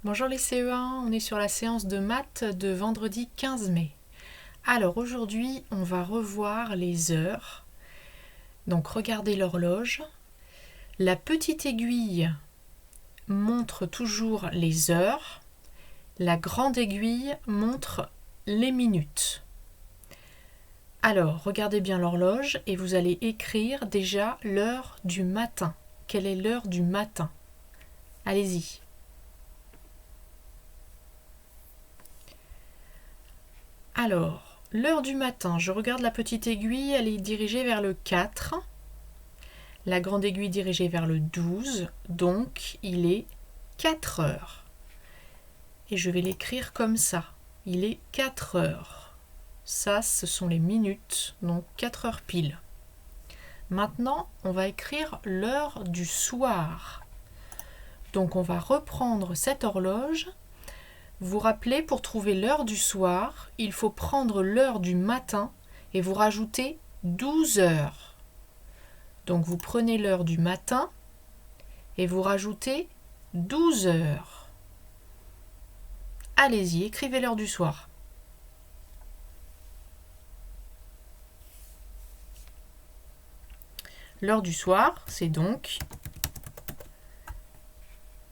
Bonjour les CE1, on est sur la séance de maths de vendredi 15 mai. Alors aujourd'hui, on va revoir les heures. Donc regardez l'horloge. La petite aiguille montre toujours les heures. La grande aiguille montre les minutes. Alors regardez bien l'horloge et vous allez écrire déjà l'heure du matin. Quelle est l'heure du matin? Allez-y. Alors, l'heure du matin, je regarde la petite aiguille, elle est dirigée vers le 4. La grande aiguille dirigée vers le 12, donc il est 4 heures. Et je vais l'écrire comme ça. Il est 4 heures. Ça, ce sont les minutes, donc 4 heures pile. Maintenant, on va écrire l'heure du soir. Donc on va reprendre cette horloge. Vous rappelez, pour trouver l'heure du soir, il faut prendre l'heure du matin et vous rajoutez 12 heures. Donc vous prenez l'heure du matin et vous rajoutez 12 heures. Allez-y, écrivez l'heure du soir. L'heure du soir, c'est donc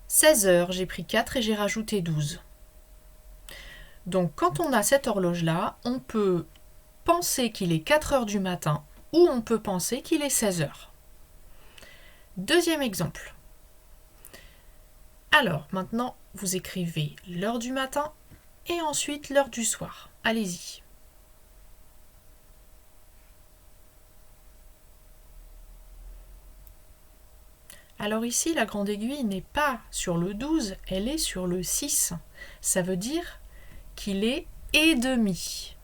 16 heures. J'ai pris 4 et j'ai rajouté 12. Donc quand on a cette horloge-là, on peut penser qu'il est 4 heures du matin ou on peut penser qu'il est 16 heures. Deuxième exemple. Alors maintenant, vous écrivez l'heure du matin et ensuite l'heure du soir. Allez-y. Alors ici, la grande aiguille n'est pas sur le 12, elle est sur le 6. Ça veut dire qu'il est et demi.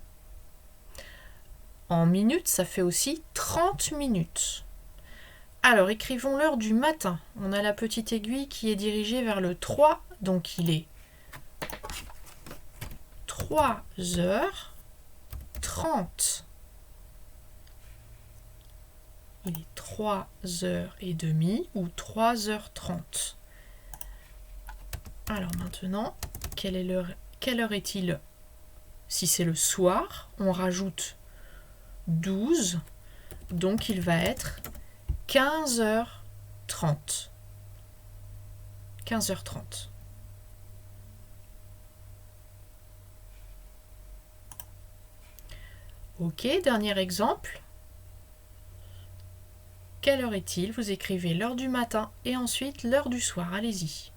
En minutes, ça fait aussi 30 minutes. Alors, écrivons l'heure du matin. On a la petite aiguille qui est dirigée vers le 3, donc il est 3h30. Il est 3h30 ou 3h30. Alors maintenant, quelle heure est-il? Si c'est le soir, on rajoute 12, donc il va être 15h30. 15h30. Ok, dernier exemple. Quelle heure est-il? Vous écrivez l'heure du matin et ensuite l'heure du soir. Allez-y.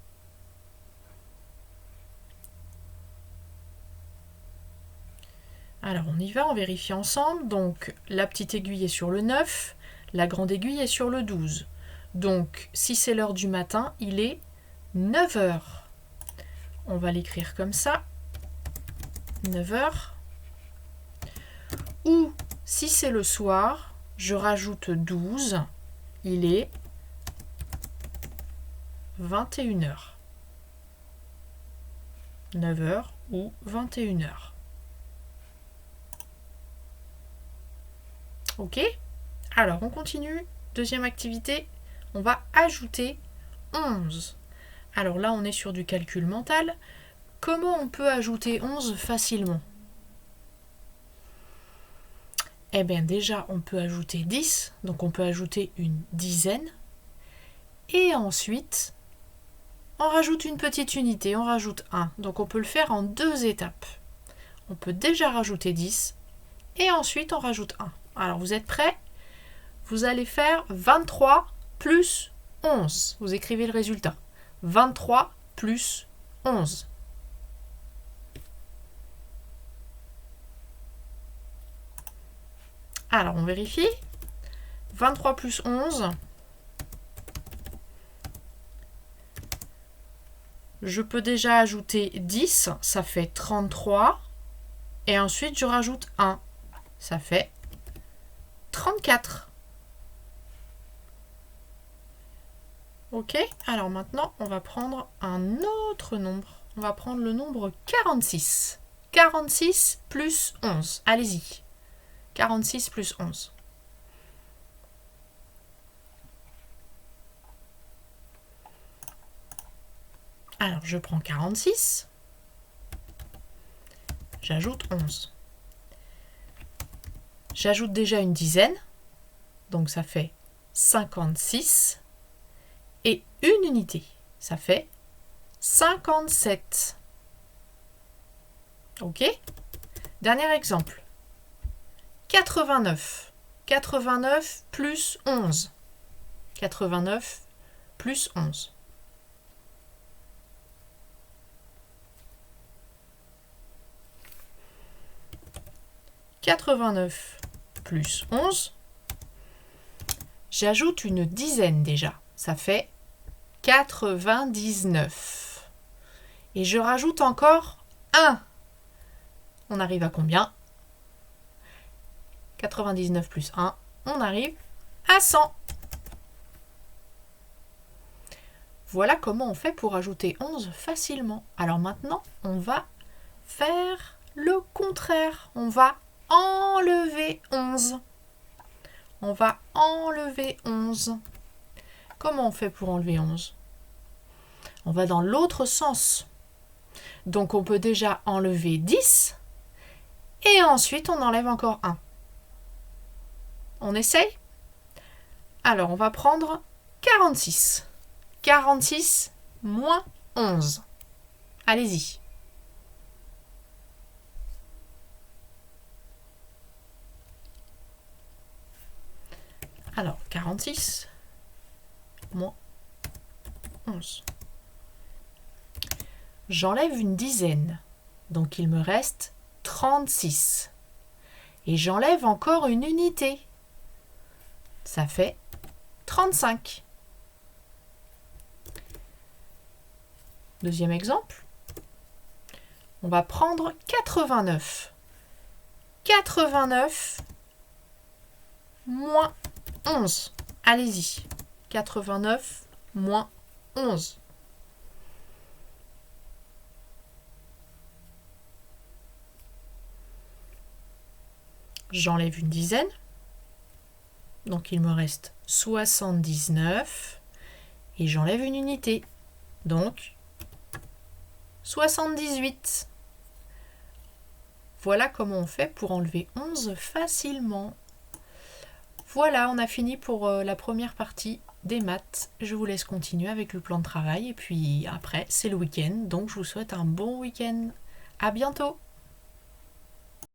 Alors on y va, on vérifie ensemble. Donc la petite aiguille est sur le 9, la grande aiguille est sur le 12. Donc si c'est l'heure du matin, il est 9 heures. On va l'écrire comme ça. 9 heures. Ou si c'est le soir, je rajoute 12. Il est 21 heures. 9 heures ou 21 heures. Ok? Alors, on continue. Deuxième activité, on va ajouter 11. Alors là, on est sur du calcul mental. Comment on peut ajouter 11 facilement? Eh bien déjà, on peut ajouter 10. Donc on peut ajouter une dizaine. Et ensuite, on rajoute une petite unité, on rajoute 1. Donc on peut le faire en 2 étapes. On peut déjà rajouter 10 et ensuite on rajoute 1. Alors vous êtes prêts? Vous allez faire 23 plus 11. Vous écrivez le résultat. 23 plus 11. Alors on vérifie. 23 plus 11. Je peux déjà ajouter 10, ça fait 33. Et ensuite, je rajoute 1. Ça fait 34. Ok, alors maintenant, on va prendre un autre nombre. On va prendre le nombre 46. 46 plus 11. Allez-y. 46 plus 11. Alors, je prends 46. J'ajoute 11. J'ajoute déjà une dizaine. Donc, ça fait 56. Et une unité. Ça fait 57. OK? Dernier exemple. 89. 89 plus 11. 89 plus 11. « 89 plus 11. J'ajoute une dizaine déjà. Ça fait 99. Et je rajoute encore 1. On arrive à combien? 99 plus 1, on arrive à 100. Voilà comment on fait pour ajouter 11 facilement. Alors maintenant, on va faire le contraire. On va enlever 11. On va enlever 11. Comment on fait pour enlever 11? On va dans l'autre sens. Donc on peut déjà enlever 10 et ensuite on enlève encore 1. On essaye? Alors on va prendre 46. 46 moins 11. Allez-y. Alors 46 moins 11. J'enlève une dizaine, donc il me reste 36. Et j'enlève encore une unité. Ça fait 35. Deuxième exemple. On va prendre 89. 89 moins 11. Allez-y. 89 moins 11. J'enlève une dizaine. Donc il me reste 79. Et j'enlève une unité. Donc 78. Voilà comment on fait pour enlever 11 facilement. Voilà, on a fini pour la première partie des maths. Je vous laisse continuer avec le plan de travail. Et puis après, c'est le week-end. Donc je vous souhaite un bon week-end. À bientôt!